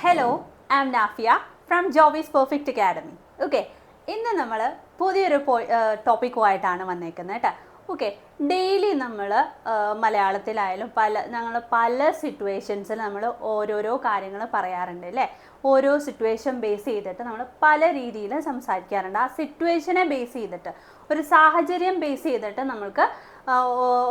Hello, I am Nafiya from ജോബീസ് perfect academy. Okay, ഇന്ന് നമ്മൾ പുതിയൊരു ടോപ്പിക്കുമായിട്ടാണ് വന്നേക്കുന്നത് കേട്ടോ. ഓക്കെ, ഡെയിലി നമ്മൾ മലയാളത്തിലായാലും ഞങ്ങൾ പല സിറ്റുവേഷൻസിൽ നമ്മൾ ഓരോരോ കാര്യങ്ങൾ പറയാറുണ്ട് അല്ലേ. ഓരോ സിറ്റുവേഷൻ ബേസ് ചെയ്തിട്ട് നമ്മൾ പല രീതിയിൽ സംസാരിക്കാറുണ്ട്. ആ സിറ്റുവേഷനെ ബേസ് ചെയ്തിട്ട്, ഒരു സാഹചര്യം ബേസ് ചെയ്തിട്ട് നമ്മൾക്ക്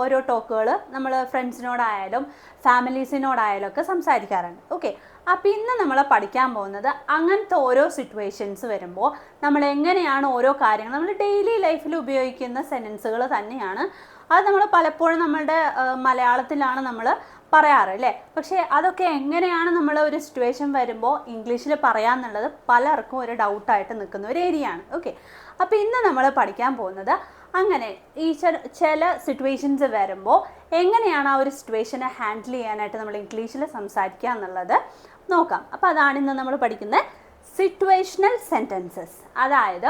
ഓരോ ടോക്കുകൾ നമ്മൾ ഫ്രണ്ട്സിനോടായാലും ഫാമിലീസിനോടായാലും ഒക്കെ സംസാരിക്കാറുണ്ട്. ഓക്കെ, അപ്പോൾ ഇന്ന് നമ്മൾ പഠിക്കാൻ പോകുന്നത് അങ്ങനത്തെ ഓരോ സിറ്റുവേഷൻസ് വരുമ്പോൾ നമ്മൾ എങ്ങനെയാണ് ഓരോ കാര്യങ്ങൾ നമ്മൾ ഡെയിലി ലൈഫിൽ ഉപയോഗിക്കുന്ന സെൻറ്റൻസുകൾ തന്നെയാണ്. അത് നമ്മൾ പലപ്പോഴും നമ്മളുടെ മലയാളത്തിലാണ് നമ്മൾ പറയാറ് അല്ലേ. പക്ഷേ അതൊക്കെ എങ്ങനെയാണ് നമ്മൾ ഒരു സിറ്റുവേഷൻ വരുമ്പോൾ ഇംഗ്ലീഷിൽ പറയാമെന്നുള്ളത് പലർക്കും ഒരു ഡൗട്ടായിട്ട് നിൽക്കുന്ന ഒരു ഏരിയയാണ്. ഓക്കെ, അപ്പോൾ ഇന്ന് നമ്മൾ പഠിക്കാൻ പോകുന്നത് അങ്ങനെ ഈ ചില സിറ്റുവേഷൻസ് വരുമ്പോൾ എങ്ങനെയാണ് ആ ഒരു സിറ്റുവേഷനെ ഹാൻഡിൽ ചെയ്യാനായിട്ട് നമ്മൾ ഇംഗ്ലീഷിൽ സംസാരിക്കുക എന്നുള്ളത് നോക്കാം. അപ്പോൾ അതാണ് ഇന്ന് നമ്മൾ പഠിക്കുന്നത് സിറ്റുവേഷണൽ സെൻറ്റൻസസ്. അതായത്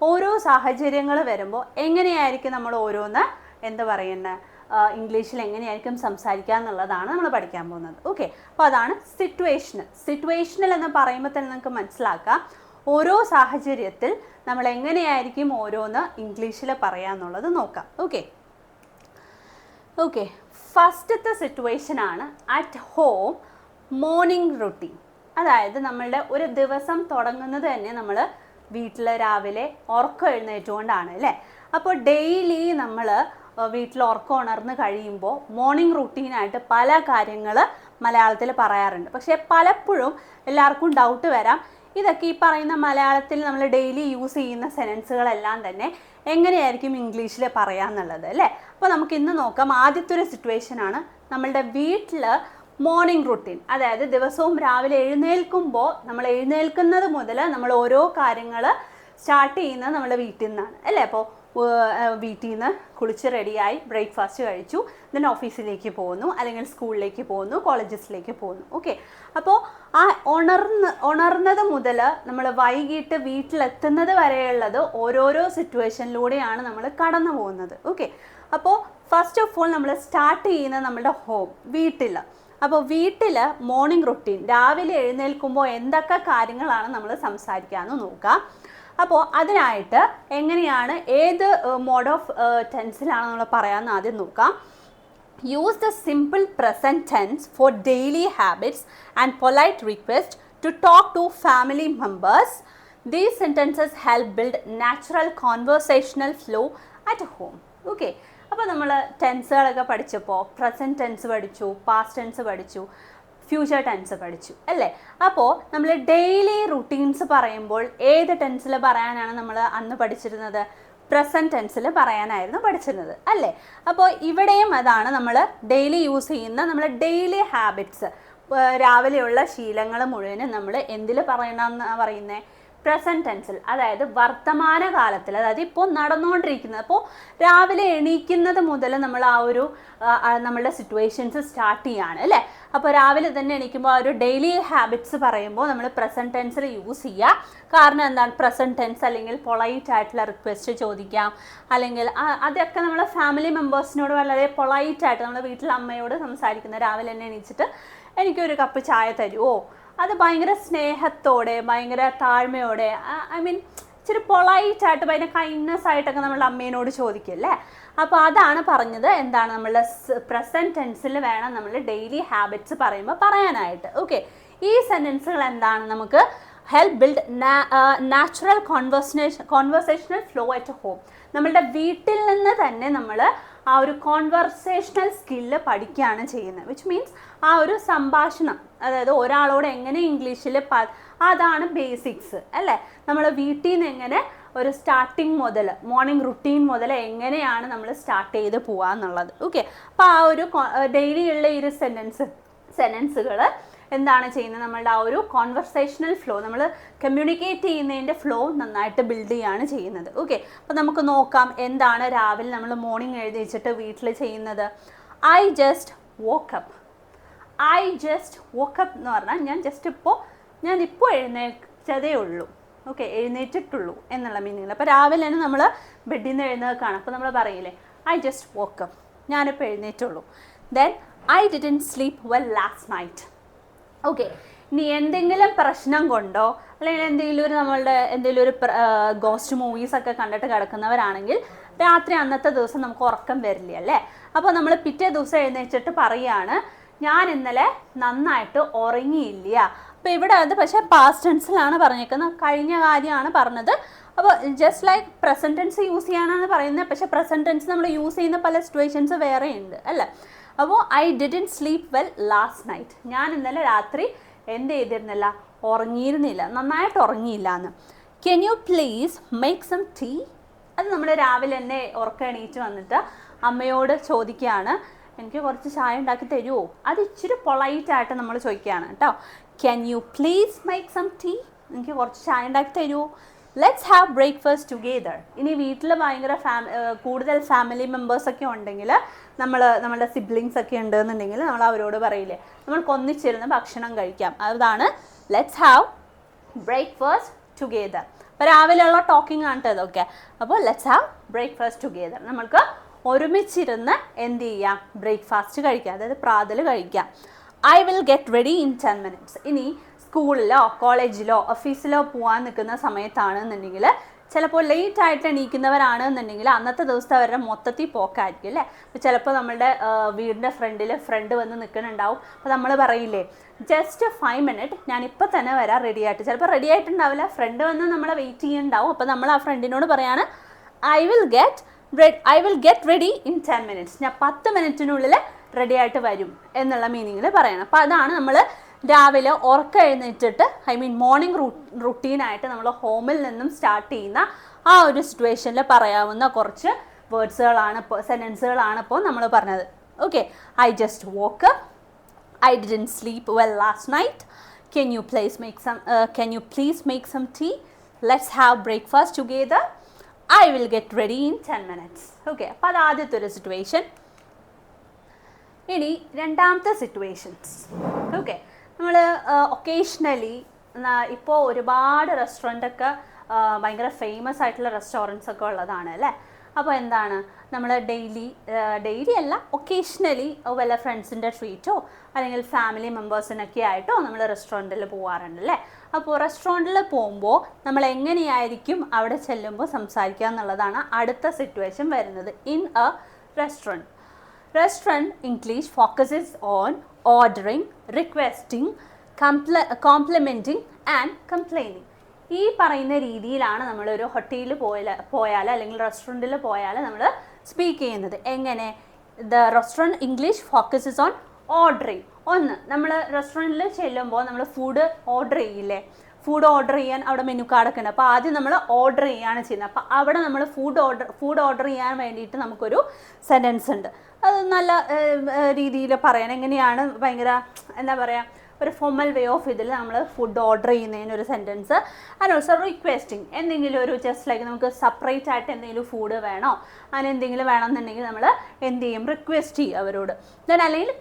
ഓരോ സാഹചര്യങ്ങൾ വരുമ്പോൾ എങ്ങനെയായിരിക്കും നമ്മൾ ഓരോന്ന് ഇംഗ്ലീഷിൽ എങ്ങനെയായിരിക്കും സംസാരിക്കുക എന്നുള്ളതാണ് നമ്മൾ പഠിക്കാൻ പോകുന്നത്. ഓക്കെ, അപ്പോൾ അതാണ് സിറ്റുവേഷണൽ എന്ന് പറയുമ്പോൾ തന്നെ നമുക്ക് മനസ്സിലാക്കാം ഓരോ സാഹചര്യത്തിൽ നമ്മൾ എങ്ങനെയായിരിക്കും ഓരോന്ന് ഇംഗ്ലീഷിൽ പറയാന്നുള്ളത് നോക്കാം. ഓക്കെ, ഫസ്റ്റത്തെ സിറ്റുവേഷനാണ് അറ്റ് ഹോം മോർണിംഗ് റുട്ടീൻ. അതായത് നമ്മളുടെ ഒരു ദിവസം തുടങ്ങുന്നത് തന്നെ നമ്മൾ വീട്ടിൽ രാവിലെ ഉറക്കം എഴുന്നേറ്റുകൊണ്ടാണ് അല്ലേ. അപ്പോൾ ഡെയിലി നമ്മൾ വീട്ടിൽ ഉറക്കം ഉണർന്ന് കഴിയുമ്പോൾ മോർണിംഗ് റുട്ടീനായിട്ട് പല കാര്യങ്ങൾ മലയാളത്തിൽ പറയാറുണ്ട്. പക്ഷേ പലപ്പോഴും എല്ലാവർക്കും ഡൗട്ട് വരാം, ഇതൊക്കെ ഈ പറയുന്ന മലയാളത്തിൽ നമ്മൾ ഡെയിലി യൂസ് ചെയ്യുന്ന സെൻറ്റൻസുകളെല്ലാം തന്നെ എങ്ങനെയായിരിക്കും ഇംഗ്ലീഷിൽ പറയാമെന്നുള്ളത് അല്ലേ. അപ്പോൾ നമുക്ക് ഇന്ന് നോക്കാം. ആദ്യത്തെ ഒരു സിറ്റുവേഷനാണ് നമ്മളുടെ വീട്ടിൽ മോർണിംഗ് റുട്ടീൻ. അതായത് ദിവസവും രാവിലെ എഴുന്നേൽക്കുമ്പോൾ നമ്മൾ എഴുന്നേൽക്കുന്നത് മുതൽ നമ്മൾ ഓരോ കാര്യങ്ങൾ സ്റ്റാർട്ട് ചെയ്യുന്നത് നമ്മുടെ വീട്ടിൽ നിന്നാണ് അല്ലേ. അപ്പോൾ വീട്ടിൽ നിന്ന് കുളിച്ച് റെഡിയായി ബ്രേക്ക്ഫാസ്റ്റ് കഴിച്ചു, ദെൻ ഓഫീസിലേക്ക് പോകുന്നു, അല്ലെങ്കിൽ സ്കൂളിലേക്ക് പോകുന്നു, കോളേജസിലേക്ക് പോകുന്നു. ഓക്കെ, അപ്പോൾ ആ ഉണർന്നത് മുതൽ നമ്മൾ വൈകിട്ട് വീട്ടിലെത്തുന്നത് വരെയുള്ളത് ഓരോരോ സിറ്റുവേഷനിലൂടെയാണ് നമ്മൾ കടന്നു പോകുന്നത്. ഓക്കെ, അപ്പോൾ ഫസ്റ്റ് ഓഫ് ഓൾ നമ്മൾ സ്റ്റാർട്ട് ചെയ്യുന്നത് നമ്മുടെ ഹോം, വീട്ടിൽ. അപ്പോൾ വീട്ടിൽ മോർണിംഗ് റുട്ടീൻ, രാവിലെ എഴുന്നേൽക്കുമ്പോൾ എന്തൊക്കെ കാര്യങ്ങളാണ് നമ്മൾ സംസാരിക്കാമെന്ന് നോക്കാം. അപ്പോൾ അതിനായിട്ട് എങ്ങനെയാണ് ഏത് മോഡ് ഓഫ് ടെൻസിലാണ് നമ്മൾ പറയാമെന്ന് ആദ്യം നോക്കാം. Use the simple present tense for daily habits and polite request to talk to family members. These sentences help build natural conversational flow at home. Okay, അപ്പോൾ നമ്മൾ ടെൻസുകളൊക്കെ പഠിച്ചപ്പോൾ പ്രസൻറ്റ് ടെൻസ് പഠിച്ചു, പാസ്റ്റ് ടെൻസ് പഠിച്ചു, ഫ്യൂച്ചർ ടെൻസ് പഠിച്ചു അല്ലേ. അപ്പോൾ നമ്മൾ ഡെയിലി റുട്ടീൻസ് പറയുമ്പോൾ ഏത് ടെൻസിൽ പറയാനാണ് നമ്മൾ അന്ന് പഠിച്ചിരുന്നത്? പ്രസൻറ്റ് ടെൻസിൽ പറയാനായിരുന്നു പഠിച്ചിരുന്നത് അല്ലേ. അപ്പോൾ ഇവിടെയും അതാണ് നമ്മൾ ഡെയിലി യൂസ് ചെയ്യുന്ന നമ്മൾ ഡെയിലി ഹാബിറ്റ്സ്, രാവിലെയുള്ള ശീലങ്ങൾ മുഴുവനും നമ്മൾ എന്തിൽ പറയണമെന്നാണ് പറയുന്നത്? പ്രസൻറ്റ് ടെൻസിൽ. അതായത് വർത്തമാനകാലത്തിൽ, അതായത് ഇപ്പോൾ നടന്നുകൊണ്ടിരിക്കുന്നത്. അപ്പോൾ രാവിലെ എണീക്കുന്നത് മുതൽ നമ്മൾ ആ ഒരു നമ്മളുടെ സിറ്റുവേഷൻസ് സ്റ്റാർട്ട് ചെയ്യുകയാണ് അല്ലേ. അപ്പോൾ രാവിലെ തന്നെ എണീക്കുമ്പോൾ ആ ഒരു ഡെയിലി ഹാബിറ്റ്സ് പറയുമ്പോൾ നമ്മൾ പ്രസൻറ്റ് ടെൻസിൽ യൂസ് ചെയ്യുക. കാരണം എന്താണ്? പ്രസൻറ്റ് ടെൻസ് അല്ലെങ്കിൽ പൊളൈറ്റ് ആയിട്ടുള്ള റിക്വസ്റ്റ് ചോദിക്കാം, അല്ലെങ്കിൽ അതൊക്കെ നമ്മൾ ഫാമിലി മെമ്പേഴ്സിനോട് വളരെ പൊളൈറ്റായിട്ട് നമ്മൾ വീട്ടിൽ അമ്മയോട് സംസാരിക്കുന്ന, രാവിലെ തന്നെ എണീച്ചിട്ട് എനിക്കൊരു കപ്പ് ചായ തരുമോ, അത് ഭയങ്കര സ്നേഹത്തോടെ, ഭയങ്കര താഴ്മയോടെ, ഇച്ചിരി പൊളൈറ്റായിട്ട്, ഭയങ്കര കൈൻഡ്നെസ് ആയിട്ടൊക്കെ നമ്മൾ അമ്മേനോട് ചോദിക്കില്ലേ. അപ്പോൾ അതാണ് പറഞ്ഞത്. എന്താണ്? നമ്മളുടെ പ്രസൻറ്റ് ടെൻസിൽ വേണം നമ്മൾ ഡെയിലി ഹാബിറ്റ്സ് പറയുമ്പോൾ പറയാനായിട്ട്. ഓക്കെ, ഈ സെൻറ്റൻസുകൾ എന്താണ്? നമുക്ക് help build natural conversational flow at home. നമ്മളുടെ വീട്ടിൽ നിന്ന് തന്നെ നമ്മൾ ആ ഒരു കോൺവെർസേഷണൽ സ്കില്ല് പഠിക്കുകയാണ് ചെയ്യുന്നത്. വിച്ച് മീൻസ് ആ ഒരു സംഭാഷണം, അതായത് ഒരാളോട് എങ്ങനെ ഇംഗ്ലീഷിൽ അതാണ് ബേസിക്സ് അല്ലേ. നമ്മൾ വീട്ടിൽ നിന്ന് എങ്ങനെ ഒരു സ്റ്റാർട്ടിങ് മുതൽ, മോർണിംഗ് റുട്ടീൻ മുതൽ എങ്ങനെയാണ് നമ്മൾ സ്റ്റാർട്ട് ചെയ്ത് പോവുക എന്നുള്ളത്. ഓക്കെ, അപ്പോൾ ആ ഒരു ഡെയിലി ഉള്ള ഈ ഒരു സെൻറ്റൻസുകൾ എന്താണ് ചെയ്യുന്നത്? നമ്മളുടെ ആ ഒരു കോൺവെർസേഷണൽ ഫ്ലോ, നമ്മൾ കമ്മ്യൂണിക്കേറ്റ് ചെയ്യുന്നതിൻ്റെ ഫ്ലോ നന്നായിട്ട് ബിൽഡ് ചെയ്യുകയാണ് ചെയ്യുന്നത്. ഓക്കെ, അപ്പോൾ നമുക്ക് നോക്കാം എന്താണ് രാവിലെ നമ്മൾ മോർണിംഗ് എഴുതിച്ചിട്ട് വീട്ടിൽ ചെയ്യുന്നത്. ഐ ജസ്റ്റ് വോക്കപ്പ് എന്ന് പറഞ്ഞാൽ ഞാനിപ്പോൾ എഴുന്നേറ്റതേ ഉള്ളൂ. ഓക്കെ, എഴുന്നേറ്റിട്ടുള്ളൂ എന്നുള്ള മീനിങ്ങിൽ. അപ്പോൾ രാവിലെ തന്നെ നമ്മൾ ബെഡിൽ നിന്ന് എഴുന്നേൽക്കുകയാണ്. അപ്പോൾ നമ്മൾ പറയില്ലേ ഐ ജസ്റ്റ് വോക്കപ്പ്, ഞാനിപ്പോൾ എഴുന്നേറ്റുള്ളൂ. Then I didn't sleep well last night. Okay, ഇനി എന്തെങ്കിലും പ്രശ്നം കൊണ്ടോ അല്ലെങ്കിൽ എന്തെങ്കിലും ഒരു ഗോസ്റ്റ് മൂവീസൊക്കെ കണ്ടിട്ട് കിടക്കുന്നവരാണെങ്കിൽ രാത്രി അന്നത്തെ ദിവസം നമുക്ക് ഉറക്കം വരില്ല അല്ലേ. അപ്പോൾ നമ്മൾ പിറ്റേ ദിവസം എഴുന്നേറ്റിട്ട് പറയുകയാണ് ഞാൻ ഇന്നലെ നന്നായിട്ട് ഉറങ്ങിയില്ല. അപ്പോൾ ഇവിടെ അത് പക്ഷേ പാസ്റ്റ് ടെൻസിലാണ് പറഞ്ഞേക്കുന്നത്, കഴിഞ്ഞ കാര്യമാണ് പറഞ്ഞത്. അപ്പോൾ just like present tense use ചെയ്യാനാണ് പറയുന്നത്, പക്ഷേ പ്രസൻറ്റ് ടെൻസ് നമ്മൾ യൂസ് ചെയ്യുന്ന പല സിറ്റുവേഷൻസ് വേറെ ഉണ്ട് അല്ലേ. അപ്പോൾ I didn't sleep well last night, ഞാൻ ഇന്നലെ രാത്രി എന്ത് ചെയ്തിരുന്നില്ല, ഉറങ്ങിയിരുന്നില്ല, നന്നായിട്ട് ഉറങ്ങിയില്ല എന്ന്. Can you please make some tea, അത് നമ്മൾ രാവിലെ തന്നെ ഉറക്കം എണീറ്റ് വന്നിട്ട് അമ്മയോട് ചോദിക്കുകയാണ് എനിക്ക് കുറച്ച് ചായ ഉണ്ടാക്കി തരുമോ. അത് ഇച്ചിരി പൊളൈറ്റായിട്ട് നമ്മൾ ചോദിക്കുകയാണ് കേട്ടോ. Can you please make some tea, എനിക്ക് കുറച്ച് ചായ ഉണ്ടാക്കി തരുമോ. Let's have breakfast together. ഇനി വീട്ടിൽ ഭയങ്കര കൂടുതൽ ഫാമിലി മെമ്പേഴ്സൊക്കെ ഉണ്ടെങ്കിൽ നമ്മളുടെ സിബ്ലിങ്സ് ഒക്കെ ഉണ്ടെന്നുണ്ടെങ്കിൽ നമ്മൾ അവരോട് പറയില്ലേ നമ്മൾക്ക് ഒന്നിച്ചിരുന്ന് ഭക്ഷണം കഴിക്കാം, അതാണ് ലെറ്റ്സ് ഹാവ് ബ്രേക്ക്ഫാസ്റ്റ് ടുഗെദർ. അപ്പോൾ രാവിലെയുള്ള ടോക്കിംഗ് ആണ് ഇതൊക്കെ. അപ്പോൾ ലെറ്റ്സ് ഹാവ് ബ്രേക്ക്ഫാസ്റ്റ് ടുഗെദർ, നമ്മൾക്ക് ഒരുമിച്ചിരുന്ന് എന്ത് ചെയ്യാം, ബ്രേക്ക്ഫാസ്റ്റ് കഴിക്കാം, അതായത് പ്രാതൽ കഴിക്കാം. I will get ready in 10 minutes. ഇനി സ്കൂളിലോ കോളേജിലോ ഓഫീസിലോ പോകാൻ നിൽക്കുന്ന സമയത്താണെന്നുണ്ടെങ്കിൽ ചിലപ്പോൾ ലേറ്റ് ആയിട്ട് എണീക്കുന്നവരാണെന്നുണ്ടെങ്കിൽ അന്നത്തെ ദിവസത്തെ അവരുടെ മൊത്തത്തിൽ പോക്കായിരിക്കും അല്ലേ. അപ്പോൾ ചിലപ്പോൾ നമ്മളുടെ വീടിൻ്റെ ഫ്രണ്ട് വന്ന് നിൽക്കുന്നുണ്ടാവും. അപ്പോൾ നമ്മൾ പറയില്ലേ ജസ്റ്റ് 5 minutes, ഞാനിപ്പോൾ തന്നെ വരാം റെഡി ആയിട്ട്. ചിലപ്പോൾ റെഡി ആയിട്ടുണ്ടാവില്ല, ഫ്രണ്ട് വന്ന് നമ്മളെ വെയിറ്റ് ചെയ്യുന്നുണ്ടാവും. അപ്പോൾ നമ്മൾ ആ ഫ്രണ്ടിനോട് പറയാണ് I will get ready in 10 minutes, ഞാൻ 10 മിനിറ്റിനുള്ളിൽ റെഡി ആയിട്ട് വരും എന്നുള്ള മീനിങ്ങിൽ പറയണം. അപ്പോൾ അതാണ് നമ്മൾ രാവിലെ ഉറക്കം എഴുന്നേറ്റിട്ട് മോർണിംഗ് റുട്ടീനായിട്ട് നമ്മൾ ഹോമിൽ നിന്നും സ്റ്റാർട്ട് ചെയ്യുന്ന ആ ഒരു സിറ്റുവേഷനിൽ പറയാവുന്ന കുറച്ച് സെൻറ്റൻസുകളാണ് ഇപ്പോൾ നമ്മൾ പറഞ്ഞത്. Okay, I just woke up, I didn't sleep well last night, can you please make some tea, let's have breakfast together, I will get ready in 10 minutes. Okay, അപ്പോൾ അത് ആദ്യത്തെ ഒരു സിറ്റുവേഷൻ. ഇനി രണ്ടാമത്തെ സിറ്റുവേഷൻസ്. ഓക്കെ, നമ്മൾ occasionally ഇപ്പോൾ ഒരുപാട് റെസ്റ്റോറൻറ്റൊക്കെ ഭയങ്കര ഫേമസ് ആയിട്ടുള്ള റെസ്റ്റോറൻറ്റ്സ് ഒക്കെ ഉള്ളതാണ് അല്ലേ. അപ്പോൾ എന്താണ് നമ്മൾ ഡെയിലി അല്ല ഒക്കേഷണലി വല്ല ഫ്രണ്ട്സിൻ്റെ ട്രീറ്റോ അല്ലെങ്കിൽ ഫാമിലി മെമ്പേഴ്സിനൊക്കെ ആയിട്ടോ നമ്മൾ റെസ്റ്റോറൻറ്റിൽ പോകാറുണ്ട് അല്ലേ. അപ്പോൾ റെസ്റ്റോറൻറ്റിൽ പോകുമ്പോൾ നമ്മൾ എങ്ങനെയായിരിക്കും അവിടെ ചെല്ലുമ്പോൾ സംസാരിക്കുക എന്നുള്ളതാണ് അടുത്ത സിറ്റുവേഷൻ വരുന്നത്. In a restaurant English focuses on ordering, requesting, complimenting and complaining. ഈ പറയുന്ന രീതിയിലാണ് നമ്മളൊരു ഹോട്ടലിൽ പോയാൽ അല്ലെങ്കിൽ റെസ്റ്റോറൻറ്റിൽ പോയാൽ നമ്മൾ സ്പീക്ക് ചെയ്യുന്നത്. എങ്ങനെ? The restaurant English focuses on ordering. ഒന്ന്, നമ്മൾ റെസ്റ്റോറൻറ്റിൽ ചെല്ലുമ്പോൾ നമ്മൾ ഫുഡ് ഓർഡർ ചെയ്യില്ലേ, ഫുഡ് ഓർഡർ ചെയ്യാൻ അവിടെ മെനു കാർഡൊക്കെ ഉണ്ട്. അപ്പോൾ ആദ്യം നമ്മൾ ഓർഡർ ചെയ്യുകയാണ് ചെയ്യുന്നത്. അപ്പോൾ അവിടെ നമ്മൾ ഫുഡ് ഓർഡർ ചെയ്യാൻ വേണ്ടിയിട്ട് നമുക്കൊരു സെൻറ്റൻസ് ഉണ്ട്. അത് നല്ല രീതിയിൽ പറയാൻ എങ്ങനെയാണ്, ഭയങ്കര എന്താ പറയുക, ഒരു ഫോർമൽ വേ ഓഫ് ഇതിൽ നമ്മൾ ഫുഡ് ഓർഡർ ചെയ്യുന്നതിനൊരു സെൻറ്റൻസ്. ആൻഡ് ഓൾസോ റിക്വസ്റ്റിംഗ്, എന്തെങ്കിലും ഒരു ജസ്റ്റ് ലൈക്ക് നമുക്ക് സെപ്പറേറ്റ് ആയിട്ട് എന്തെങ്കിലും ഫുഡ് വേണോ അങ്ങനെ എന്തെങ്കിലും വേണമെന്നുണ്ടെങ്കിൽ നമ്മൾ എന്ത് ചെയ്യും, റിക്വസ്റ്റ് ചെയ്യും അവരോട്. ദെൻ അല്ലെങ്കിൽ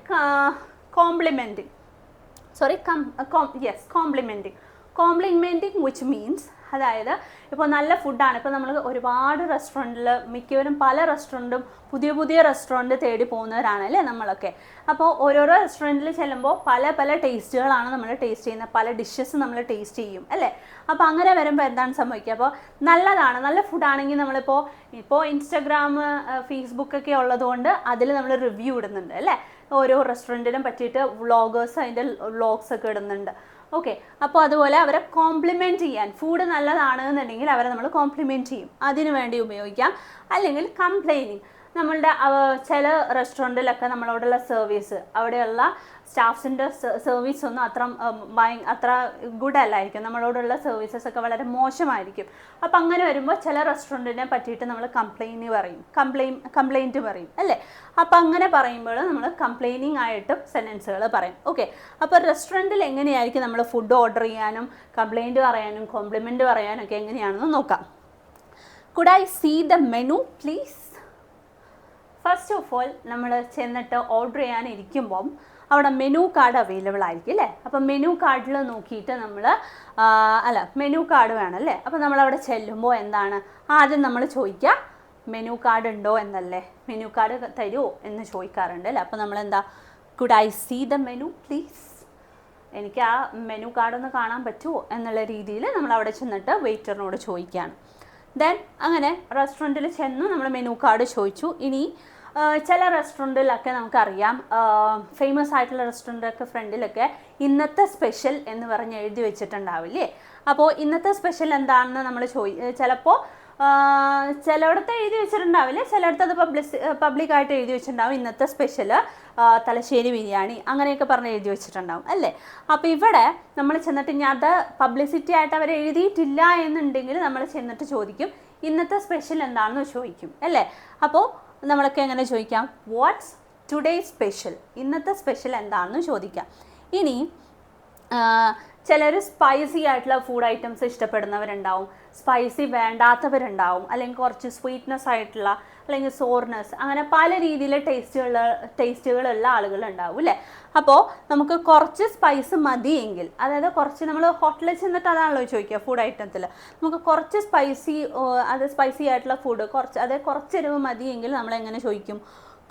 കോംപ്ലിമെൻറ്റിങ് വിച്ച് മീൻസ്, അതായത് ഇപ്പോൾ നല്ല ഫുഡാണ്. ഇപ്പോൾ നമ്മൾ ഒരുപാട് റെസ്റ്റോറൻറ്റിൽ മിക്കവരും പല റെസ്റ്റോറൻറ്റും പുതിയ റെസ്റ്റോറൻറ്റ് തേടി പോകുന്നവരാണ് അല്ലേ നമ്മളൊക്കെ. അപ്പോൾ ഓരോരോ റെസ്റ്റോറൻറ്റിൽ ചെല്ലുമ്പോൾ പല ടേസ്റ്റുകളാണ് നമ്മൾ ടേസ്റ്റ് ചെയ്യുന്നത്, പല ഡിഷസ് നമ്മൾ ടേസ്റ്റ് ചെയ്യും അല്ലേ. അപ്പോൾ അങ്ങനെ വരുമ്പോൾ എന്താണ് സംഭവിക്കുക, അപ്പോൾ നല്ല ഫുഡാണെങ്കിൽ ഇപ്പോൾ ഇൻസ്റ്റഗ്രാം ഫേസ്ബുക്കൊക്കെ ഉള്ളതുകൊണ്ട് അതിൽ നമ്മൾ റിവ്യൂ ഇടുന്നുണ്ട് അല്ലേ. ഓരോ റെസ്റ്റോറൻറ്റിനും പറ്റിയിട്ട് വ്ളോഗേഴ്സ് അതിൻ്റെ വ്ളോഗ്സ് ഒക്കെ ഇടുന്നുണ്ട്. ഓക്കെ, അപ്പോൾ അതുപോലെ അവരെ കോംപ്ലിമെൻറ്റ് ചെയ്യാൻ, ഫുഡ് നല്ലതാണ് എന്നുണ്ടെങ്കിൽ അവരെ നമ്മൾ കോംപ്ലിമെൻറ്റ് ചെയ്യും, അതിനു വേണ്ടി ഉപയോഗിക്കാം. അല്ലെങ്കിൽ കംപ്ലൈനിങ്, നമ്മളുടെ ചില റെസ്റ്റോറൻറ്റിലൊക്കെ നമ്മളോടുള്ള സർവീസ്, അവിടെയുള്ള സ്റ്റാഫ്സിൻ്റെ സർവീസ് ഒന്നും അത്ര ഗുഡ് അല്ലായിരിക്കും, നമ്മളോടുള്ള സർവീസസ് ഒക്കെ വളരെ മോശമായിരിക്കും. അപ്പം അങ്ങനെ വരുമ്പോൾ ചില റെസ്റ്റോറൻറ്റിനെ പറ്റിയിട്ട് നമ്മൾ കംപ്ലൈൻറ്റ് പറയും അല്ലേ. അപ്പം അങ്ങനെ പറയുമ്പോൾ നമ്മൾ കംപ്ലൈനിങ് ആയിട്ടും സെൻറ്റൻസുകൾ പറയും. ഓക്കെ, അപ്പോൾ റെസ്റ്റോറൻറ്റിൽ എങ്ങനെയായിരിക്കും നമ്മൾ ഫുഡ് ഓർഡർ ചെയ്യാനും കംപ്ലൈൻറ്റ് പറയാനും കോംപ്ലിമെൻറ്റ് പറയാനും ഒക്കെ എങ്ങനെയാണെന്ന് നോക്കാം. Could I see the menu please? First of all നമ്മൾ ചെന്നിട്ട് ഓർഡർ ചെയ്യാനിരിക്കുമ്പം അവിടെ മെനു കാർഡ് അവൈലബിൾ ആയിരിക്കും അല്ലേ. അപ്പം മെനു കാർഡിൽ നോക്കിയിട്ട് മെനു കാർഡ് വേണം അല്ലേ. അപ്പം നമ്മളവിടെ ചെല്ലുമ്പോൾ എന്താണ് ആദ്യം നമ്മൾ ചോദിക്കുക, മെനു കാർഡ് ഉണ്ടോ എന്നല്ലേ, മെനു കാർഡ് തരുമോ എന്ന് ചോദിക്കാറുണ്ട് അല്ലേ. അപ്പം നമ്മളെന്താ, could I see the menu please? എനിക്ക് ആ മെനു കാർഡൊന്ന് കാണാൻ പറ്റുമോ എന്നുള്ള രീതിയിൽ നമ്മൾ അവിടെ ചെന്നിട്ട് വെയിറ്ററിനോട് ചോദിക്കുകയാണ്. ദെൻ അങ്ങനെ റെസ്റ്റോറൻറ്റിൽ ചെന്ന് നമ്മൾ മെനു കാർഡ് ചോദിച്ചു. ഇനി ചില റെസ്റ്റോറൻറ്റിലൊക്കെ നമുക്കറിയാം, ഫേമസ് ആയിട്ടുള്ള റെസ്റ്റോറൻറ്റൊക്കെ ഫ്രണ്ടിലൊക്കെ ഇന്നത്തെ സ്പെഷ്യൽ എന്ന് പറഞ്ഞ് എഴുതി വെച്ചിട്ടുണ്ടാവില്ലേ. അപ്പോൾ ഇന്നത്തെ സ്പെഷ്യൽ എന്താണെന്ന് നമ്മൾ ചിലപ്പോൾ ചിലയിടത്ത് എഴുതി വെച്ചിട്ടുണ്ടാവില്ലേ, ചിലയിടത്ത് അത് പബ്ലിക്കായിട്ട് എഴുതി വെച്ചിട്ടുണ്ടാവും. ഇന്നത്തെ സ്പെഷ്യൽ തലശ്ശേരി ബിരിയാണി അങ്ങനെയൊക്കെ പറഞ്ഞ് എഴുതി വെച്ചിട്ടുണ്ടാവും അല്ലേ. അപ്പോൾ ഇവിടെ നമ്മൾ ചെന്നിട്ട് ഇനി അത് പബ്ലിസിറ്റി ആയിട്ട് അവർ എഴുതിയിട്ടില്ല എന്നുണ്ടെങ്കിൽ നമ്മൾ ചെന്നിട്ട് ചോദിക്കും ഇന്നത്തെ സ്പെഷ്യൽ എന്താണെന്ന് ചോദിക്കും അല്ലേ. അപ്പോൾ നമ്മളൊക്കെ എങ്ങനെ ചോദിക്കാം, വാട്ട്സ് ടുഡേ സ്പെഷ്യൽ, ഇന്നത്തെ സ്പെഷ്യൽ എന്താണെന്ന് ചോദിക്കാം. ഇനി ചിലർ സ്പൈസി ആയിട്ടുള്ള ഫുഡ് ഐറ്റംസ് ഇഷ്ടപ്പെടുന്നവരുണ്ടാവും, സ്പൈസി വേണ്ടാത്തവരുണ്ടാവും, അല്ലെങ്കിൽ കുറച്ച് സ്വീറ്റ്നെസ് ആയിട്ടുള്ള അല്ലെങ്കിൽ സോർനെസ്, അങ്ങനെ പല രീതിയിൽ ടേസ്റ്റുകളുള്ള ആളുകളുണ്ടാവും അല്ലേ. അപ്പോൾ നമുക്ക് കുറച്ച് സ്പൈസ് മതിയെങ്കിൽ, അതായത് കുറച്ച് നമ്മൾ ഹോട്ടലിൽ ചെന്നിട്ട് അതാണല്ലോ ചോദിക്കുക ഫുഡ് ഐറ്റത്തിൽ, നമുക്ക് കുറച്ച് സ്പൈസി ആയിട്ടുള്ള ഫുഡ് കുറച്ച് എരിവ് മതിയെങ്കിൽ നമ്മൾ എങ്ങനെ ചോദിക്കും,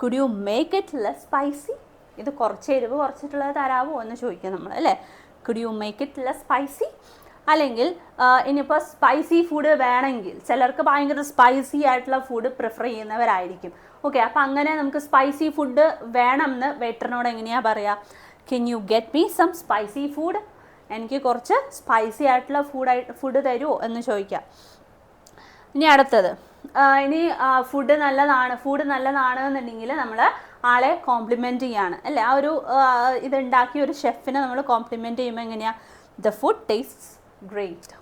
could you make it less spicy, ഇത് കുറച്ച് എരിവ് കുറച്ചിട്ടുള്ളത് തരാമോ എന്ന് ചോദിക്കും നമ്മൾ അല്ലേ. Could you make it less spicy. അല്ലെങ്കിൽ ഇനിയിപ്പോൾ സ്പൈസി ഫുഡ് വേണമെങ്കിൽ, ചിലർക്ക് ഭയങ്കര സ്പൈസി ആയിട്ടുള്ള ഫുഡ് പ്രിഫർ ചെയ്യുന്നവരായിരിക്കും. ഓക്കെ, അപ്പോൾ അങ്ങനെ നമുക്ക് സ്പൈസി ഫുഡ് വേണമെന്ന് വെയിറ്ററിനോട് എങ്ങനെയാണ് പറയുക, can you get me some spicy food, എനിക്ക് കുറച്ച് സ്പൈസി ആയിട്ടുള്ള ഫുഡ് തരുമോ എന്ന് ചോദിക്കാം. ഇനി അടുത്തത്, ഇനി ഫുഡ് നല്ലതാണ് എന്നുണ്ടെങ്കിൽ നമ്മൾ ആളെ കോംപ്ലിമെൻറ്റ് ചെയ്യാണ് അല്ലേ. ആ ഒരു ഇതുണ്ടാക്കിയ ഒരു ഷെഫിനെ നമ്മൾ കോംപ്ലിമെൻറ്റ് ചെയ്യുമ്പോൾ എങ്ങനെയാണ്, ദ ഫുഡ് ടേസ്റ്റ്സ് ഗ്രേറ്റ്,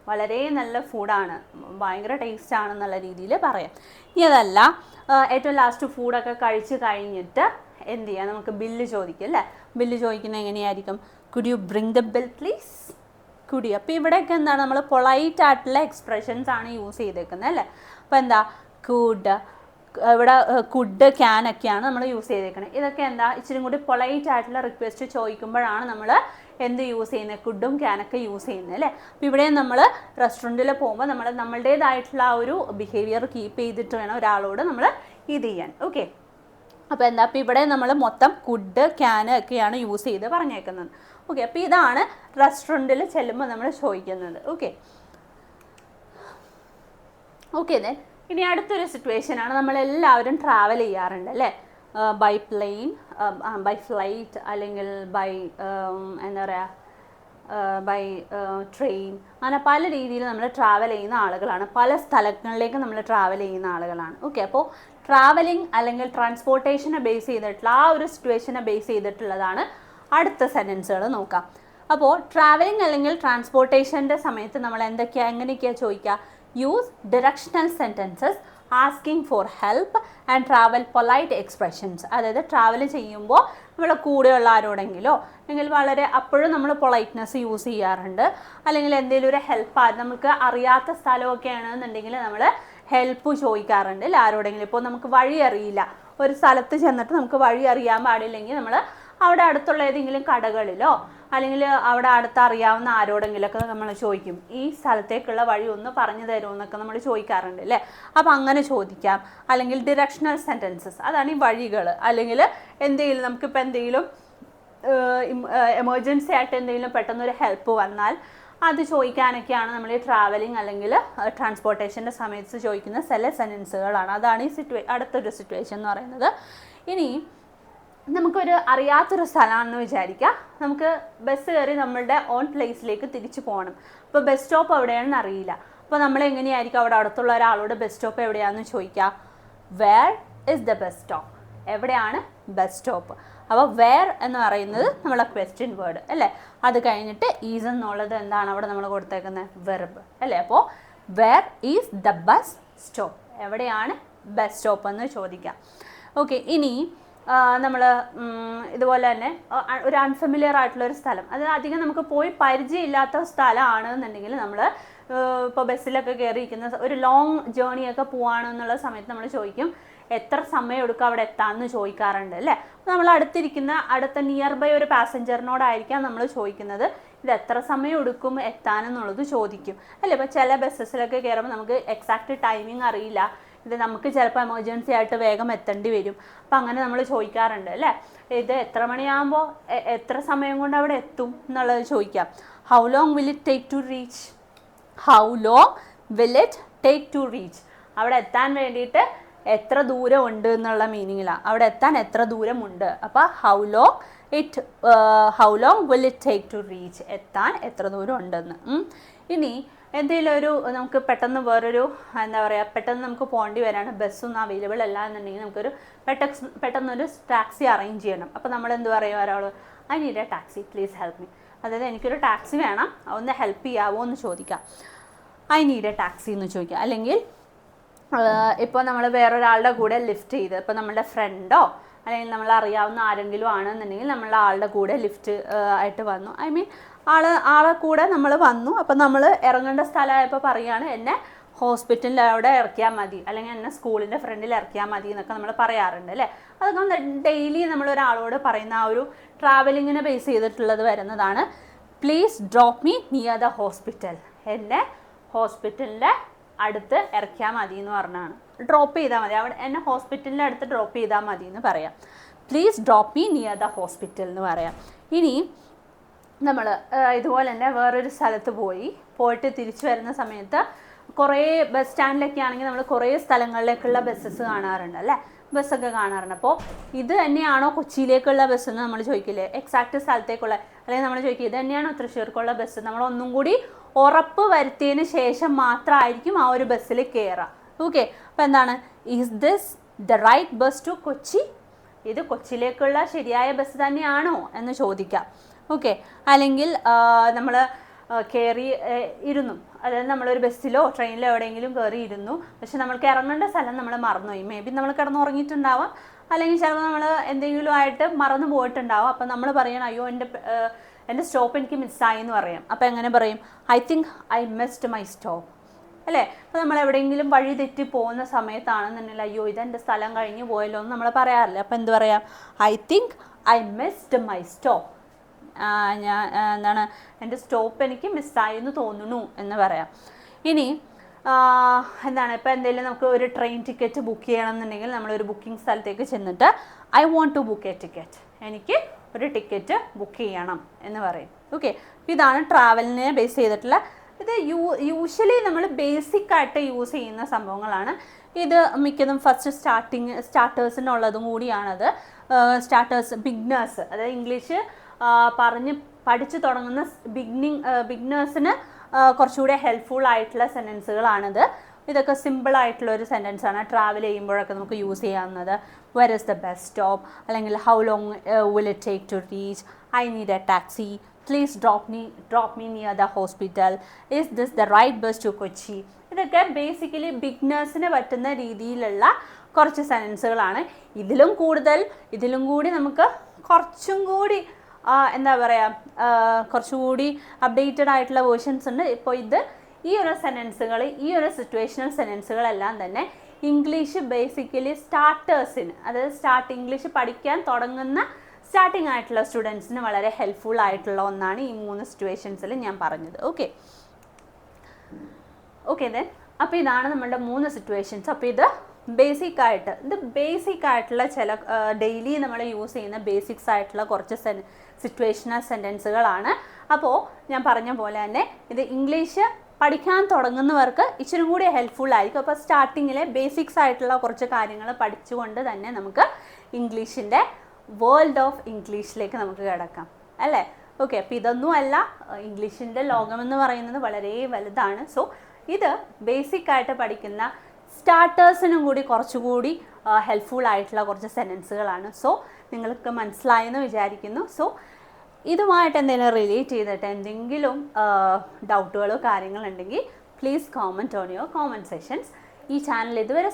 വളരെ നല്ല ഫുഡാണ്, ഭയങ്കര ടേസ്റ്റ് ആണെന്നുള്ള രീതിയിൽ പറയാം. ഇനി അതല്ല, ഏറ്റവും ലാസ്റ്റ് ഫുഡൊക്കെ കഴിച്ച് കഴിഞ്ഞിട്ട് എന്ത് ചെയ്യുക, നമുക്ക് ബില്ല് ചോദിക്കും അല്ലേ. ബില്ല് ചോദിക്കുന്നത് എങ്ങനെയായിരിക്കും, could you bring the bill please, could you. അപ്പോൾ ഇവിടെയൊക്കെ എന്താണ്, നമ്മൾ പൊളൈറ്റ് ആയിട്ടുള്ള എക്സ്പ്രഷൻസ് ആണ് യൂസ് ചെയ്തേക്കുന്നത് അല്ലേ. അപ്പോൾ എന്താ, കുഡ്, ഇവിടെ കുഡ്, ക്യാൻ ഒക്കെയാണ് നമ്മൾ യൂസ് ചെയ്തേക്കുന്നത്. ഇതൊക്കെ എന്താ, ഇച്ചിരി കൂടി പൊളൈറ്റ് ആയിട്ടുള്ള റിക്വസ്റ്റ് ചോദിക്കുമ്പോഴാണ് നമ്മൾ എന്ത് യൂസ് ചെയ്യുന്നത്, കുഡും ക്യാനൊക്കെ യൂസ് ചെയ്യുന്നത് അല്ലേ. അപ്പോൾ ഇവിടെ നമ്മൾ റെസ്റ്റോറൻറ്റിൽ പോകുമ്പോൾ നമ്മളുടേതായിട്ടുള്ള ആ ഒരു ബിഹേവിയർ കീപ്പ് ചെയ്തിട്ട് വേണം ഒരാളോട് നമ്മൾ ഇത് ചെയ്യാൻ. ഓക്കെ, അപ്പോൾ എന്താ, അപ്പോൾ ഇവിടെ നമ്മൾ മൊത്തം കുഡ്, ക്യാൻ ഒക്കെയാണ് യൂസ് ചെയ്ത് പറഞ്ഞേക്കുന്നത്. ഓക്കെ, അപ്പോൾ ഇതാണ് റെസ്റ്റോറൻറ്റിൽ ചെല്ലുമ്പോൾ നമ്മൾ ചോദിക്കുന്നത്. ഓക്കെ ദെൻ ഇനി അടുത്തൊരു സിറ്റുവേഷനാണ്, നമ്മളെല്ലാവരും ട്രാവൽ ചെയ്യാറുണ്ട് അല്ലേ, ബൈ പ്ലെയിൻ, ബൈ ഫ്ലൈറ്റ്, അല്ലെങ്കിൽ എന്താ പറയുക, ബൈ ട്രെയിൻ, അങ്ങനെ പല രീതിയിൽ നമ്മൾ ട്രാവൽ ചെയ്യുന്ന ആളുകളാണ്, പല സ്ഥലങ്ങളിലേക്ക് നമ്മൾ ട്രാവൽ ചെയ്യുന്ന ആളുകളാണ്. ഓക്കെ, അപ്പോൾ ട്രാവലിംഗ് അല്ലെങ്കിൽ ട്രാൻസ്പോർട്ടേഷനെ ബേസ് ചെയ്തിട്ടുള്ള ആ ഒരു സിറ്റുവേഷനെ ബേസ് ചെയ്തിട്ടുള്ളതാണ് അടുത്ത സെൻറ്റൻസുകൾ നോക്കാം. അപ്പോൾ ട്രാവലിംഗ് അല്ലെങ്കിൽ ട്രാൻസ്പോർട്ടേഷൻ്റെ സമയത്ത് നമ്മൾ എങ്ങനെയൊക്കെയാണ് ചോദിക്കുക, use directional sentences, asking for help and travel polite expressions. അതായത് ട്രാവൽ ചെയ്യുമ്പോൾ നമ്മളെ കൂടെയുള്ള ആരോടെങ്കിലോ അല്ലെങ്കിൽ അപ്പോഴും നമ്മൾ പൊളൈറ്റ്നെസ് യൂസ് ചെയ്യാറുണ്ട്. അല്ലെങ്കിൽ എന്തെങ്കിലും ഒരു ഹെൽപ്പ്, നമുക്ക് അറിയാത്ത സ്ഥലമൊക്കെ ആണെന്നുണ്ടെങ്കിൽ നമ്മൾ ഹെൽപ്പ് ചോദിക്കാറുണ്ട് അല്ലേ ആരോടെങ്കിലും. ഇപ്പോൾ നമുക്ക് വഴി അറിയില്ല, ഒരു സ്ഥലത്ത് ചെന്നിട്ട് നമുക്ക് വഴി അറിയാൻ പാടില്ലെങ്കിൽ നമ്മൾ അവിടെ അടുത്തുള്ള ഏതെങ്കിലും കടകളിലോ അല്ലെങ്കിൽ അവിടെ അടുത്ത് അറിയാവുന്ന ആരോടെങ്കിലൊക്കെ നമ്മൾ ചോദിക്കും, ഈ സ്ഥലത്തേക്കുള്ള വഴി ഒന്ന് പറഞ്ഞു തരുമോ എന്നൊക്കെ നമ്മൾ ചോദിക്കാറുണ്ട് അല്ലേ. അപ്പോൾ അങ്ങനെ ചോദിക്കാം. അല്ലെങ്കിൽ ഡിറക്ഷണൽ സെൻറ്റൻസസ്, അതാണ് ഈ വഴികൾ. അല്ലെങ്കിൽ നമുക്കിപ്പോൾ എന്തെങ്കിലും എമർജൻസി ആയിട്ട് എന്തെങ്കിലും പെട്ടെന്നൊരു ഹെൽപ്പ് വന്നാൽ അത് ചോദിക്കാനൊക്കെയാണ് നമ്മൾ ഈ ട്രാവലിംഗ് അല്ലെങ്കിൽ ട്രാൻസ്പോർട്ടേഷൻ്റെ സമയത്ത് ചോദിക്കുന്ന ചില സെൻറ്റൻസുകളാണ്. അതാണ് ഈ അടുത്തൊരു സിറ്റുവേഷൻ എന്ന് പറയുന്നത്. ഇനി നമുക്കൊരു അറിയാത്തൊരു സ്ഥലമാണെന്ന് വിചാരിക്കുക, നമുക്ക് ബസ് കയറി നമ്മളുടെ ഓൺ പ്ലേസിലേക്ക് തിരിച്ചു പോകണം. അപ്പോൾ ബസ് സ്റ്റോപ്പ് എവിടെയാണെന്ന് അറിയില്ല. അപ്പോൾ നമ്മൾ എങ്ങനെയായിരിക്കും അവിടെ അടുത്തുള്ള ഒരാളോട് ബസ് സ്റ്റോപ്പ് എവിടെയാണെന്ന് ചോദിക്കുക, where is the bus stop, എവിടെയാണ് ബസ് സ്റ്റോപ്പ്. അപ്പോൾ വേർ എന്ന് പറയുന്നത് നമ്മളെ ക്വസ്റ്റ്യൻ വേർഡ് അല്ലേ. അത് കഴിഞ്ഞിട്ട് ഈസ് എന്നുള്ളത് എന്താണ് അവിടെ നമ്മൾ കൊടുത്തേക്കുന്നത്, വെർബ് അല്ലേ. അപ്പോൾ where is the bus stop, എവിടെയാണ് ബസ് സ്റ്റോപ്പ് എന്ന് ചോദിക്കാം. ഓക്കെ, ഇനി നമ്മൾ ഇതുപോലെ തന്നെ ഒരു അൺഫെമിലിയർ ആയിട്ടുള്ളൊരു സ്ഥലം, അത് അധികം നമുക്ക് പോയി പരിചയമില്ലാത്ത സ്ഥലമാണെന്നുണ്ടെങ്കിൽ നമ്മൾ ഇപ്പോൾ ബസ്സിലൊക്കെ കയറിയിരിക്കുന്ന ഒരു ലോങ് ജേണിയൊക്കെ പോവുകയാണെന്നുള്ള സമയത്ത് നമ്മൾ ചോദിക്കും, എത്ര സമയം എടുക്കും അവിടെ എത്താമെന്ന് ചോദിക്കാറുണ്ട് അല്ലേ. നമ്മൾ അടുത്ത നിയർ ബൈ ഒരു പാസഞ്ചറിനോടായിരിക്കാം നമ്മൾ ചോദിക്കുന്നത്, ഇത് എത്ര സമയം എടുക്കും എത്താനെന്നുള്ളത് ചോദിക്കും അല്ലേ. ഇപ്പോൾ ചില ബസ്സസിലൊക്കെ കയറുമ്പോൾ നമുക്ക് എക്സാക്റ്റ് ടൈമിംഗ് അറിയില്ല, ഇത് നമുക്ക് ചിലപ്പോൾ എമർജൻസി ആയിട്ട് വേഗം എത്തേണ്ടി വരും. അപ്പം അങ്ങനെ നമ്മൾ ചോദിക്കാറുണ്ട് അല്ലേ, ഇത് എത്ര മണിയാകുമ്പോൾ എത്ര സമയം കൊണ്ട് അവിടെ എത്തും എന്നുള്ളത് ചോദിക്കാം. How long will it take to reach, how long will it take to reach, അവിടെ എത്താൻ വേണ്ടിയിട്ട് എത്ര ദൂരം ഉണ്ട് എന്നുള്ള മീനിങ്ങിലാണ്, അവിടെ എത്താൻ എത്ര ദൂരമുണ്ട്. അപ്പോൾ how long will it take to reach, എത്താൻ എത്ര ദൂരം ഉണ്ടെന്ന്. ഇനി എന്തെങ്കിലും ഒരു നമുക്ക് പെട്ടെന്ന് വേറൊരു എന്താ പറയുക, പെട്ടെന്ന് നമുക്ക് പോകേണ്ടി വരാണ്, ബസ്സൊന്നും അവൈലബിൾ അല്ല എന്നുണ്ടെങ്കിൽ നമുക്കൊരു പെട്ടെന്നൊരു ടാക്സി അറേഞ്ച് ചെയ്യണം. അപ്പോൾ നമ്മൾ എന്ത് പറയുക, ഒരാൾ I need a taxi please help me, അതായത് എനിക്കൊരു ടാക്സി വേണം, ഒന്ന് ഹെൽപ്പ് ചെയ്യാവോ എന്ന് ചോദിക്കാം. ഐ നീഡ് എ ടാക്സി എന്ന് ചോദിക്കാം. അല്ലെങ്കിൽ ഇപ്പോൾ നമ്മൾ വേറൊരാളുടെ കൂടെ ലിഫ്റ്റ് ചെയ്ത്, ഇപ്പോൾ നമ്മുടെ ഫ്രണ്ടോ അല്ലെങ്കിൽ നമ്മൾ അറിയാവുന്ന ആരെങ്കിലും ആണെന്നുണ്ടെങ്കിൽ നമ്മൾ ആളുടെ കൂടെ ലിഫ്റ്റ് ആയിട്ട് വന്നു, ഐ മീൻ ആളെ കൂടെ നമ്മൾ വന്നു. അപ്പം നമ്മൾ ഇറങ്ങേണ്ട സ്ഥലമായപ്പോൾ പറയുകയാണ് എന്നെ ഹോസ്പിറ്റലിൽ അവിടെ ഇറക്കിയാൽ മതി, അല്ലെങ്കിൽ എന്നെ സ്കൂളിൻ്റെ ഫ്രണ്ടിൽ ഇറക്കിയാൽ മതി എന്നൊക്കെ നമ്മൾ പറയാറുണ്ട് അല്ലേ. അതൊക്കെ ഡെയിലി നമ്മൾ ഒരാളോട് പറയുന്ന ആ ഒരു ട്രാവലിങ്ങിനെ ബേസ് ചെയ്തിട്ടുള്ളത് വരുന്നതാണ്. Please drop me near the hospital, എന്നെ ഹോസ്പിറ്റലിൻ്റെ അടുത്ത് ഇറക്കിയാൽ മതി എന്ന് പറഞ്ഞാണ്. ഡ്രോപ്പ് ചെയ്താൽ മതി, അവിടെ എന്നെ ഹോസ്പിറ്റലിൻ്റെ അടുത്ത് ഡ്രോപ്പ് ചെയ്താൽ മതി എന്ന് പറയാം. Please drop me near the hospital എന്ന് പറയാം. ഇനി നമ്മൾ ഇതുപോലെ തന്നെ വേറൊരു സ്ഥലത്ത് പോയിട്ട് തിരിച്ചു വരുന്ന സമയത്ത് കുറേ ബസ് സ്റ്റാൻഡിലൊക്കെ ആണെങ്കിൽ നമ്മൾ കുറേ സ്ഥലങ്ങളിലേക്കുള്ള ബസ്സസ് കാണാറുണ്ട് അല്ലേ, ബസ്സൊക്കെ കാണാറുണ്ട്. അപ്പോൾ ഇത് തന്നെയാണോ കൊച്ചിയിലേക്കുള്ള ബസ് എന്ന് നമ്മൾ ചോദിക്കില്ലേ, എക്സാക്റ്റ് സ്ഥലത്തേക്കുള്ള, അല്ലെങ്കിൽ നമ്മൾ ചോദിക്കുക ഇത് തന്നെയാണോ തൃശ്ശൂർക്കുള്ള ബസ്, നമ്മൾ ഒന്നും കൂടി ഉറപ്പ് വരുത്തിയതിന് ശേഷം മാത്രമായിരിക്കും ആ ഒരു ബസ്സിൽ കയറുക. ഓക്കെ, അപ്പോൾ എന്താണ്, is this the right bus to Kochi, ഇത് കൊച്ചിയിലേക്കുള്ള ശരിയായ ബസ് തന്നെയാണോ എന്ന് ചോദിക്കാം. ഓക്കെ, അല്ലെങ്കിൽ നമ്മൾ കയറി ഇരുന്നു, അതായത് നമ്മളൊരു ബസ്സിലോ ട്രെയിനിലോ എവിടെയെങ്കിലും കയറി ഇരുന്നു, പക്ഷെ നമ്മൾക്ക് ഇറങ്ങേണ്ട സ്ഥലം നമ്മൾ മറന്നുപോയി, മേ ബി നമ്മൾ കിടന്നുറങ്ങിയിട്ടുണ്ടാവാം, അല്ലെങ്കിൽ ചിലപ്പോൾ നമ്മൾ എന്തെങ്കിലും ആയിട്ട് മറന്നു പോയിട്ടുണ്ടാവും. അപ്പം നമ്മൾ പറയണം അയ്യോ എൻ്റെ സ്റ്റോപ്പ് എനിക്ക് മിസ്സായി എന്ന് പറയാം. അപ്പോൾ എങ്ങനെ പറയും, I think I missed my stop അല്ലേ. അപ്പോൾ നമ്മൾ എവിടെയെങ്കിലും വഴി തെറ്റി പോകുന്ന സമയത്താണെന്നുണ്ടെങ്കിൽ അയ്യോ ഇതെൻ്റെ സ്ഥലം കഴിഞ്ഞ് പോയല്ലോ എന്ന് നമ്മൾ പറയാറില്ല. അപ്പോൾ എന്ത് പറയാം, I think I missed my stop, ഞാൻ എൻ്റെ സ്റ്റോപ്പ് എനിക്ക് മിസ്സായി എന്ന് തോന്നുന്നു എന്ന് പറയാം. ഇനി ഇപ്പോൾ എന്തെങ്കിലും നമുക്ക് ഒരു ട്രെയിൻ ടിക്കറ്റ് ബുക്ക് ചെയ്യണമെന്നുണ്ടെങ്കിൽ നമ്മളൊരു ബുക്കിംഗ് സ്ഥലത്തേക്ക് ചെന്നിട്ട് I want to book a ticket, എനിക്ക് ഒരു ടിക്കറ്റ് ബുക്ക് ചെയ്യണം എന്ന് പറയും. ഓക്കെ, ഇതാണ് ട്രാവലിനെ ബേസ് ചെയ്തിട്ടുള്ള, ഇത് യൂഷ്വലി നമ്മൾ ബേസിക്കായിട്ട് യൂസ് ചെയ്യുന്ന സംഭവങ്ങളാണ്. ഇത് മിക്കതും ഫസ്റ്റ് സ്റ്റാർട്ടേഴ്സിനുള്ളതും കൂടിയാണത്. സ്റ്റാർട്ടേഴ്സ്, ബിഗ്നേഴ്സ്, അതായത് ഇംഗ്ലീഷ് പഠിച്ചു തുടങ്ങുന്ന ബിഗ്നേഴ്സിന് കുറച്ചുകൂടെ ഹെൽപ്ഫുൾ ആയിട്ടുള്ള സെൻറ്റൻസുകളാണിത്. ഇതൊക്കെ സിമ്പിൾ ആയിട്ടുള്ള ഒരു സെൻറ്റൻസാണ്, ട്രാവൽ ചെയ്യുമ്പോഴൊക്കെ നമുക്ക് യൂസ് ചെയ്യാവുന്നത്. Where is the bus stop, അല്ലെങ്കിൽ how long will it take to reach, I need a taxi, please drop me near the hospital, is this the right bus to Kochi. ഇതൊക്കെ basically ബിഗ്നേഴ്സിന് പറ്റുന്ന രീതിയിലുള്ള കുറച്ച് സെൻറ്റൻസുകളാണ്. ഇതിലും കൂടി നമുക്ക് കുറച്ചും കൂടി എന്താ പറയുക, കുറച്ചുകൂടി അപ്ഡേറ്റഡ് ആയിട്ടുള്ള വേർഷൻസ് ഉണ്ട്. ഇപ്പോൾ ഈ ഒരു സെൻറ്റൻസുകൾ, ഈ ഒരു സിറ്റുവേഷണൽ സെൻറ്റൻസുകളെല്ലാം തന്നെ ഇംഗ്ലീഷ് ബേസിക്കലി സ്റ്റാർട്ടേഴ്സിന്, അതായത് ഇംഗ്ലീഷ് പഠിക്കാൻ തുടങ്ങുന്ന സ്റ്റാർട്ടിംഗ് ആയിട്ടുള്ള സ്റ്റുഡൻസിന് വളരെ ഹെൽപ്ഫുൾ ആയിട്ടുള്ള ഒന്നാണ് ഈ 3 സിറ്റുവേഷൻസിൽ ഞാൻ പറഞ്ഞത്. ഓക്കെ ദെൻ, അപ്പോൾ ഇതാണ് നമ്മളുടെ 3 സിറ്റുവേഷൻസ്. അപ്പോൾ ഇത് ബേസിക് ആയിട്ടുള്ള ചില ഡെയിലി നമ്മൾ യൂസ് ചെയ്യുന്ന ബേസിക്സ് ആയിട്ടുള്ള കുറച്ച് സിറ്റുവേഷണൽ സെൻറ്റൻസുകളാണ്. അപ്പോൾ ഞാൻ പറഞ്ഞ പോലെ തന്നെ ഇത് ഇംഗ്ലീഷ് പഠിക്കാൻ തുടങ്ങുന്നവർക്ക് ഇച്ചിരി കൂടി ഹെൽപ്ഫുൾ ആയിരിക്കും. അപ്പോൾ സ്റ്റാർട്ടിങ്ങിലെ ബേസിക്സ് ആയിട്ടുള്ള കുറച്ച് കാര്യങ്ങൾ പഠിച്ചുകൊണ്ട് തന്നെ നമുക്ക് ഇംഗ്ലീഷിൻ്റെ വേൾഡ് ഓഫ് ഇംഗ്ലീഷിലേക്ക് നമുക്ക് കിടക്കാം അല്ലേ. ഓക്കെ, അപ്പോൾ ഇതൊന്നുമല്ല, ഇംഗ്ലീഷിൻ്റെ ലോകമെന്ന് പറയുന്നത് വളരെ വലുതാണ്. സോ ഇത് ബേസിക്കായിട്ട് പഠിക്കുന്ന സ്റ്റാർട്ടേഴ്സിനും കൂടി കുറച്ചുകൂടി ഹെൽപ്ഫുൾ ആയിട്ടുള്ള കുറച്ച് സെൻറ്റൻസുകളാണ്. സോ നിങ്ങൾക്ക് മനസ്സിലായെന്ന് വിചാരിക്കുന്നു. സോ ഇതുമായിട്ട് എന്തെങ്കിലും റിലേറ്റ് ചെയ്തിട്ട് എന്തെങ്കിലും ഡൗട്ടുകളോ കാര്യങ്ങളുണ്ടെങ്കിൽ please comment on your comment sessions. ഈ ചാനൽ ഇതുവരെ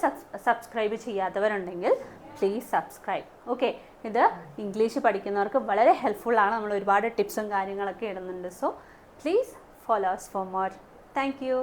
സബ്സ്ക്രൈബ് ചെയ്യാത്തവരുണ്ടെങ്കിൽ പ്ലീസ് സബ്സ്ക്രൈബ്. ഓക്കെ, ഇത് ഇംഗ്ലീഷ് പഠിക്കുന്നവർക്ക് വളരെ ഹെൽപ്ഫുള്ളാണ്. നമ്മൾ ഒരുപാട് ടിപ്സും കാര്യങ്ങളൊക്കെ ഇടുന്നുണ്ട്. So please follow us for more. Thank you.